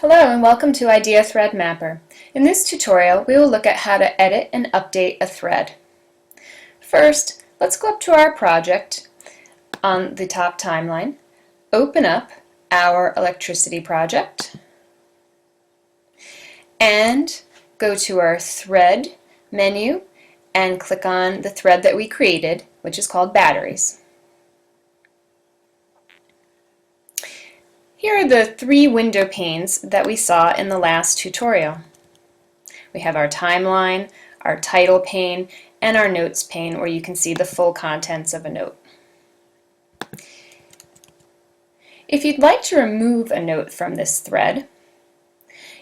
Hello and welcome to Idea Thread Mapper. In this tutorial, we will look at how to edit and update a thread. First, let's go up to our project on the top timeline, open up our electricity project, and go to our thread menu and click on the thread that we created, which is called batteries. Here are the three window panes that we saw in the last tutorial. We have our timeline, our title pane, and our notes pane where you can see the full contents of a note. If you'd like to remove a note from this thread,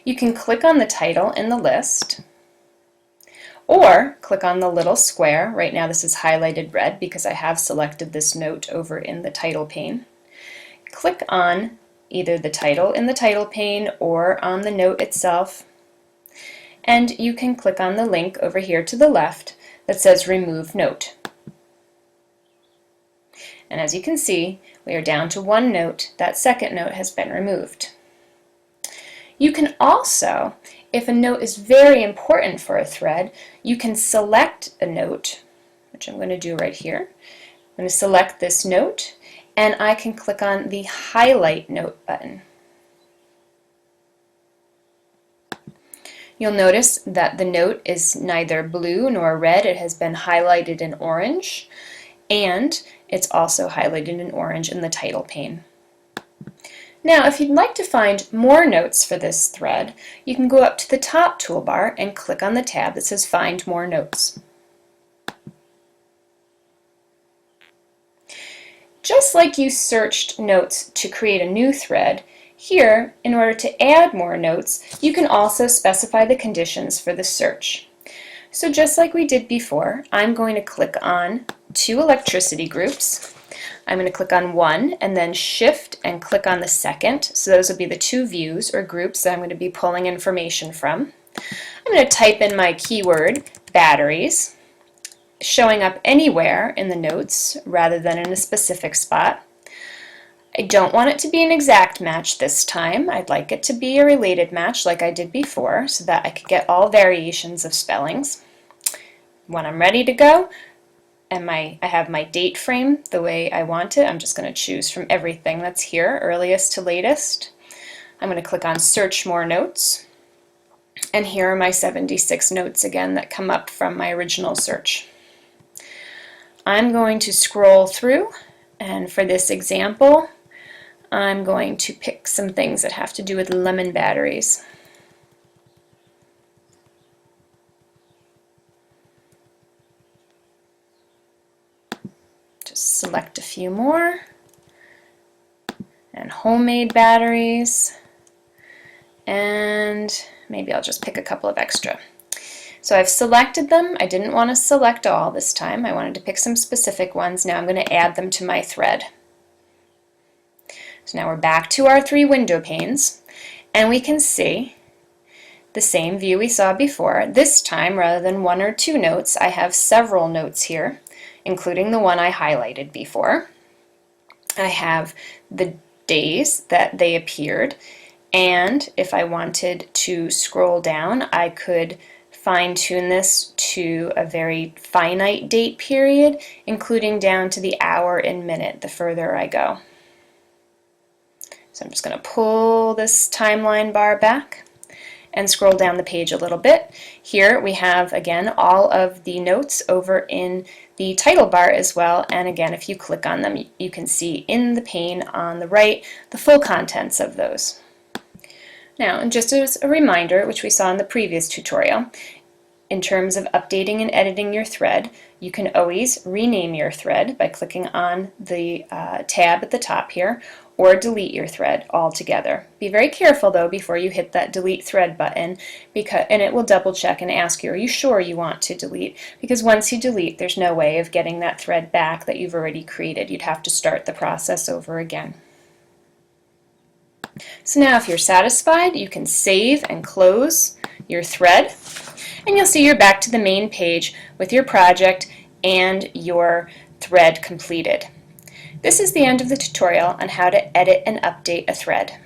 you can click on the title in the list, or click on the little square. Right now this is highlighted red because I have selected this note over in the title pane. Click on either the title in the title pane or on the note itself, and you can click on the link over here to the left that says Remove Note. And as you can see, we are down to one note. That second note has been removed. You can also, if a note is very important for a thread, you can select a note, which I'm going to do right here. I'm going to select this note, and I can click on the Highlight Note button. You'll notice that the note is neither blue nor red. It has been highlighted in orange, and it's also highlighted in orange in the title pane. Now, if you'd like to find more notes for this thread, you can go up to the top toolbar and click on the tab that says Find More Notes. Just like you searched notes to create a new thread, here, in order to add more notes, you can also specify the conditions for the search. So just like we did before, I'm going to click on two electricity groups. I'm going to click on one and then shift and click on the second. So those will be the two views or groups that I'm going to be pulling information from. I'm going to type in my keyword, batteries, showing up anywhere in the notes rather than in a specific spot. I don't want it to be an exact match this time. I'd like it to be a related match like I did before so that I could get all variations of spellings. When I'm ready to go, and I have my date frame the way I want it, I'm just going to choose from everything that's here, earliest to latest. I'm going to click on Search More Notes, and here are my 76 notes again that come up from my original search. I'm going to scroll through, and for this example, I'm going to pick some things that have to do with lemon batteries. Just select a few more, and homemade batteries, and maybe I'll just pick a couple of extra. So I've selected them. I didn't want to select all this time. I wanted to pick some specific ones. Now I'm going to add them to my thread. So now we're back to our three window panes, and we can see the same view we saw before. This time, rather than one or two notes, I have several notes here, including the one I highlighted before. I have the days that they appeared, and if I wanted to scroll down, I could fine-tune this to a very finite date period, including down to the hour and minute the further I go. So I'm just going to pull this timeline bar back and scroll down the page a little bit. Here we have, again, all of the notes over in the title bar as well, and again, if you click on them, you can see in the pane on the right the full contents of those. Now, and just as a reminder, which we saw in the previous tutorial, in terms of updating and editing your thread, you can always rename your thread by clicking on the tab at the top here, or delete your thread altogether. Be very careful though before you hit that delete thread button, and it will double check and ask you, are you sure you want to delete? Because once you delete, there's no way of getting that thread back that you've already created. You'd have to start the process over again. So now if you're satisfied, you can save and close your thread, and you'll see you're back to the main page with your project and your thread completed. This is the end of the tutorial on how to edit and update a thread.